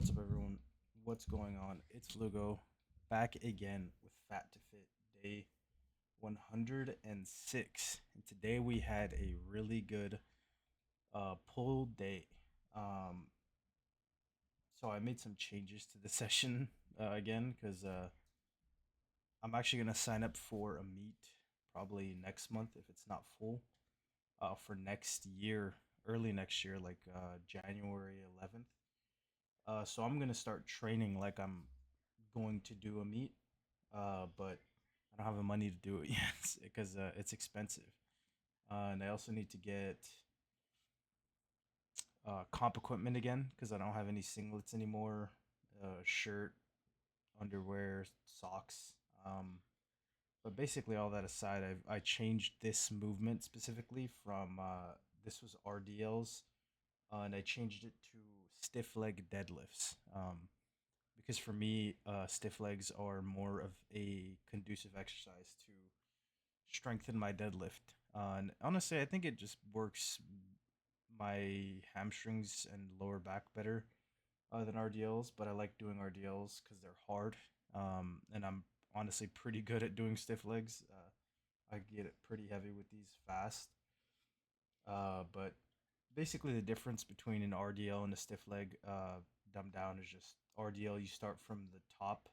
What's up, everyone? What's going on? It's Lugo back again with Fat to Fit day 106. And today we had a really good pull day. Um, so I made some changes to the session again because I'm actually going to sign up for a meet probably next month if it's not full for next year, early next year, like January 11th. So I'm gonna start training like I'm going to do a meet, but I don't have the money to do it yet because it's expensive. And I also need to get comp equipment again because I don't have any singlets anymore, shirt, underwear, socks. But basically, all that aside, I changed this movement specifically from this was RDLs, and I changed it to stiff leg deadlifts. Because for me, stiff legs are more of a conducive exercise to strengthen my deadlift. And honestly, I think it just works my hamstrings and lower back better than RDLs. But I like doing RDLs because they're hard, and I'm honestly pretty good at doing stiff legs. I get it pretty heavy with these fast. But basically, the difference between an RDL and a stiff leg, dumbed down, is just RDL. You start from the top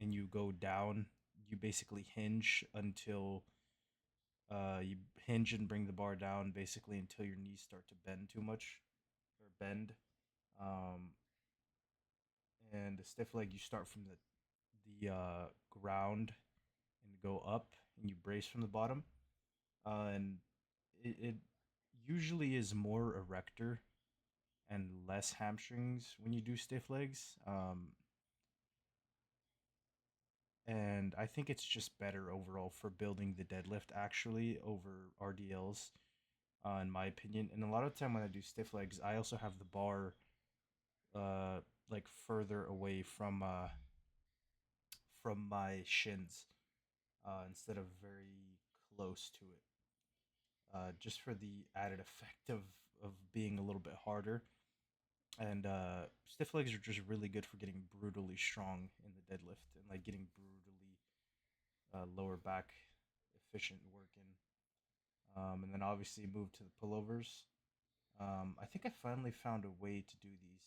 and you go down. You basically hinge until you hinge and bring the bar down basically until your knees start to bend too much or bend. Um, and the stiff leg, you start from the ground and go up and you brace from the bottom. And it usually is more erector and less hamstrings when you do stiff legs. And I think it's just better overall for building the deadlift actually over RDLs, in my opinion. And a lot of the time when I do stiff legs, I also have the bar like further away from my shins instead of very close to it, just for the added effect of being a little bit harder. And stiff legs are just really good for getting brutally strong in the deadlift and like getting brutally lower back efficient working. And then obviously move to the pullovers. I think I finally found a way to do these,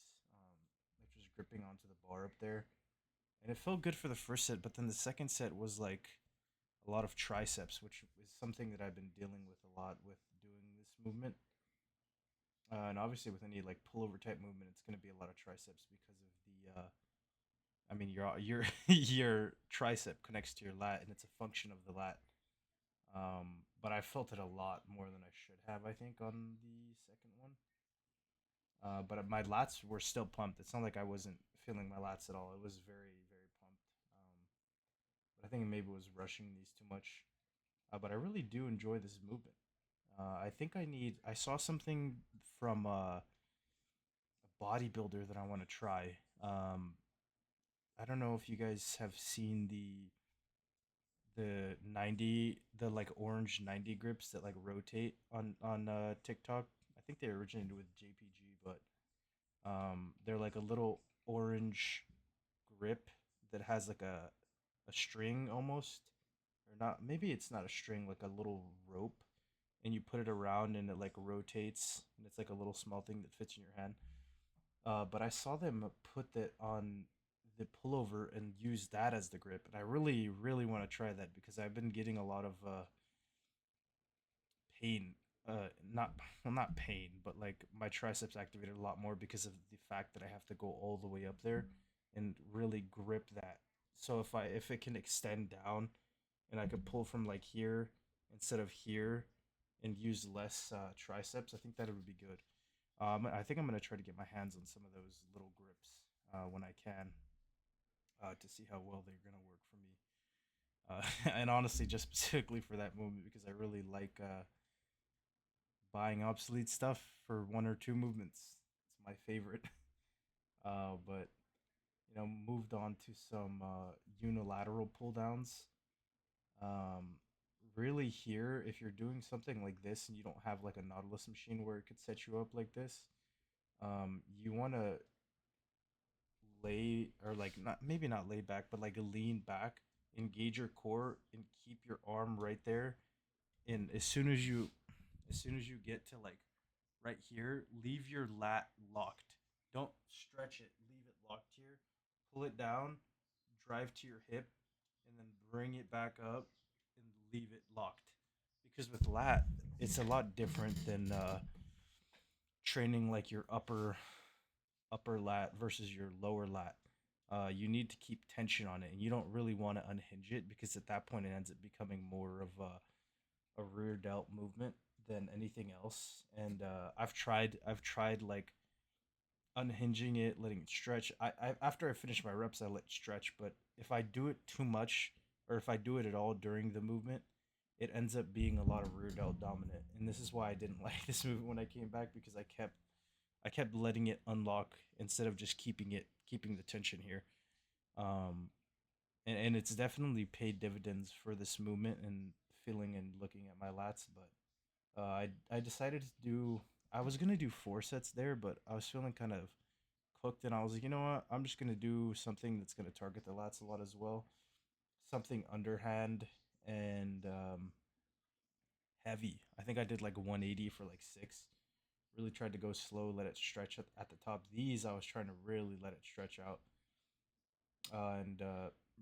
like just gripping onto the bar up there, and it felt good for the first set. But then the second set was like a lot of triceps, which is something that I've been dealing with a lot with doing this movement. And obviously, with any like pullover type movement, it's going to be a lot of triceps because of the. I mean, your your tricep connects to your lat, and it's a function of the lat. But I felt it a lot more than I should have, I think, on the second one. But my lats were still pumped. It's not like I wasn't feeling my lats at all. It was very, very pumped. But I think maybe it was rushing these too much. But I really do enjoy this movement. I think I need. I saw something from a bodybuilder that I want to try. I don't know if you guys have seen the 90, the like orange 90 grips that like rotate on TikTok. I think they originated with JPG, but they're like a little orange grip that has like a string almost, or not, maybe it's not a string, like a little rope, and you put it around and it like rotates and it's like a little small thing that fits in your hand. But I saw them put that on the pullover and use that as the grip, and I really, really want to try that because I've been getting a lot of pain. Not well, not pain, but like my triceps activated a lot more because of the fact that I have to go all the way up there and really grip that. So if it can extend down and I could pull from like here instead of here and use less triceps, I think that would be good. I think I'm gonna try to get my hands on some of those little grips when I can, to see how well they're gonna work for me. And honestly, just specifically for that movement because I really like buying obsolete stuff for one or two movements. It's my favorite. But moved on to some unilateral pull downs. Um, Really, here, if you're doing something like this and you don't have like a Nautilus machine where it could set you up like this, you want to lay or like not maybe not lay back, but like lean back, engage your core, and keep your arm right there. And as soon as you get to like right here, leave your lat locked. Don't stretch it. Leave it locked here. Pull it down, drive to your hip, and then bring it back up and leave it locked. Because with lat, it's a lot different than training like your upper lat versus your lower lat. You need to keep tension on it, and you don't really want to unhinge it because at that point it ends up becoming more of a rear delt movement than anything else. And I've tried like unhinging it, letting it stretch. I after I finish my reps, I let it stretch. But if I do it too much, or if I do it at all during the movement, it ends up being a lot of rear delt dominant. And this is why I didn't like this movement when I came back because I kept letting it unlock instead of just keeping the tension here. Um, and it's definitely paid dividends for this movement and feeling and looking at my lats. But I decided to do. I was gonna do four sets there, but I was feeling kind of cooked, and I was like, you know what? I'm just gonna do something that's gonna target the lats a lot as well. Something underhand and heavy. I think I did like 180 for like six. Really tried to go slow, let it stretch at the top. These I was trying to really let it stretch out and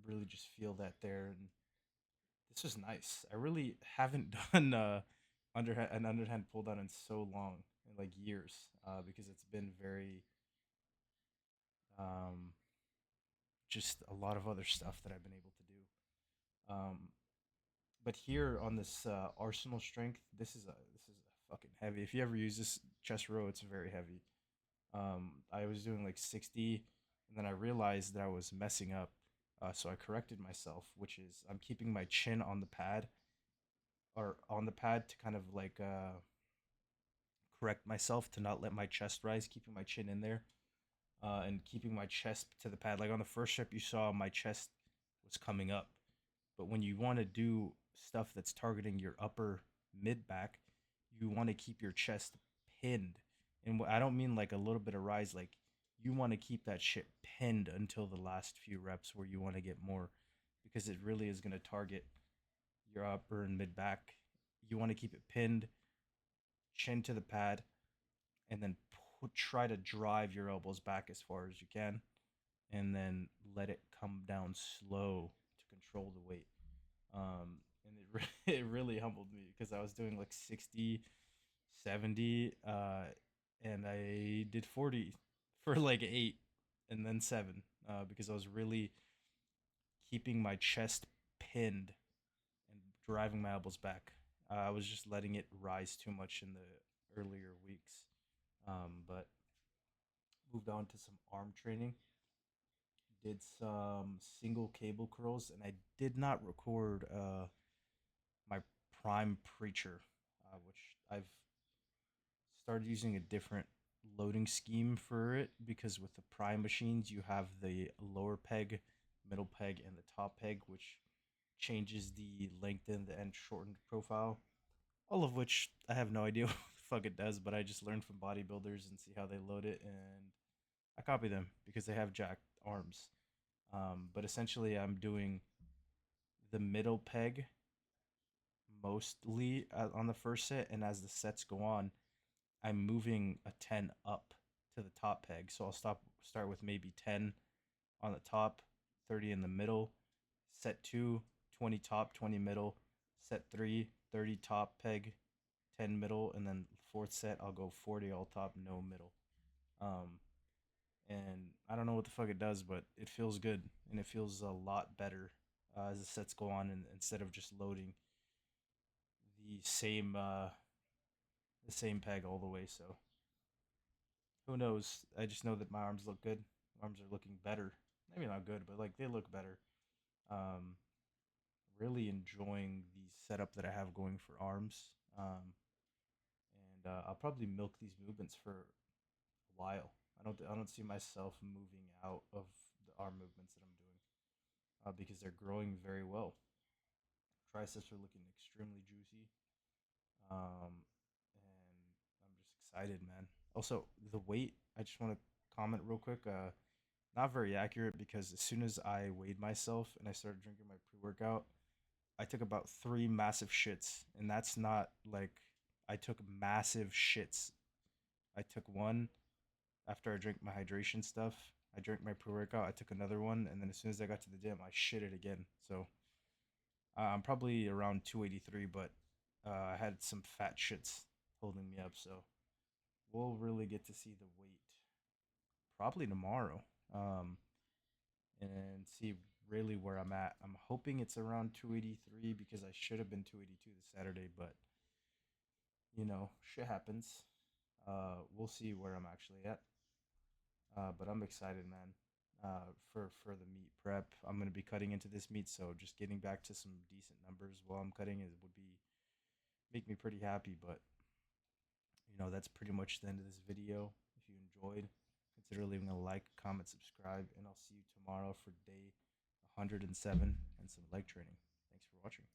really just feel that there. And this was nice. I really haven't done an underhand pull down in so long, in like years, because it's been very um, just a lot of other stuff that I've been able to do. But here on this Arsenal strength, this is a fucking heavy. If you ever use this chest row, it's very heavy. I was doing like 60, and then I realized that I was messing up. So I corrected myself, which is I'm keeping my chin on the pad or on the pad to kind of like correct myself to not let my chest rise, keeping my chin in there and keeping my chest to the pad. Like on the first strip, you saw my chest was coming up. But when you want to do stuff that's targeting your upper mid back, you want to keep your chest pinned. And I don't mean like a little bit of rise, like you want to keep that shit pinned until the last few reps where you want to get more because it really is going to target your upper and mid back. You want to keep it pinned, chin to the pad, and then try to drive your elbows back as far as you can, and then let it come down slow to control the weight. And it really humbled me because I was doing like 60, 70, and I did 40 for like eight and then seven because I was really keeping my chest pinned and driving my elbows back. I was just letting it rise too much in the earlier weeks. But moved on to some arm training. Did some single cable curls, and I did not record my prime preacher, which I've started using a different loading scheme for it because with the prime machines you have the lower peg, middle peg, and the top peg, which changes the lengthened and shortened profile. All of which I have no idea what the fuck it does, but I just learned from bodybuilders and see how they load it, and I copy them because they have jacked arms. But essentially, I'm doing the middle peg mostly on the first set, and as the sets go on, I'm moving a 10 up to the top peg. So I'll start with maybe 10 on the top, 30 in the middle, set 2, 20 top, 20 middle, set 3, 30 top peg, 10 middle, and then fourth set I'll go 40 all top, no middle. Um, and I don't know what the fuck it does, but it feels good and it feels a lot better as the sets go on, and instead of just loading the same peg all the way. So who knows? I just know that my arms look good. My arms are looking better. Maybe not good, but like they look better. Um, really enjoying the setup that I have going for arms. And I'll probably milk these movements for a while. I don't see myself moving out of the arm movements that I'm doing because they're growing very well. Triceps are looking extremely juicy. And I'm just excited, man. Also, the weight. I just want to comment real quick. not very accurate because as soon as I weighed myself and I started drinking my pre-workout, I took about three massive shits, and that's not like I took massive shits. I took one after I drank my hydration stuff. I drank my pre-workout. I took another one, and then as soon as I got to the gym, I shit it again. So I'm probably around 283, but I had some fat shits holding me up. So we'll really get to see the weight probably tomorrow, and see really where I'm at. I'm hoping it's around 283 because I should have been 282 this Saturday, but shit happens. We'll see where I'm actually at. But I'm excited, man. For the meat prep, I'm gonna be cutting into this meat, so just getting back to some decent numbers while I'm cutting is would be make me pretty happy. But that's pretty much the end of this video. If you enjoyed, consider leaving a like, comment, subscribe, and I'll see you tomorrow for day 107 and some leg training. Thanks for watching.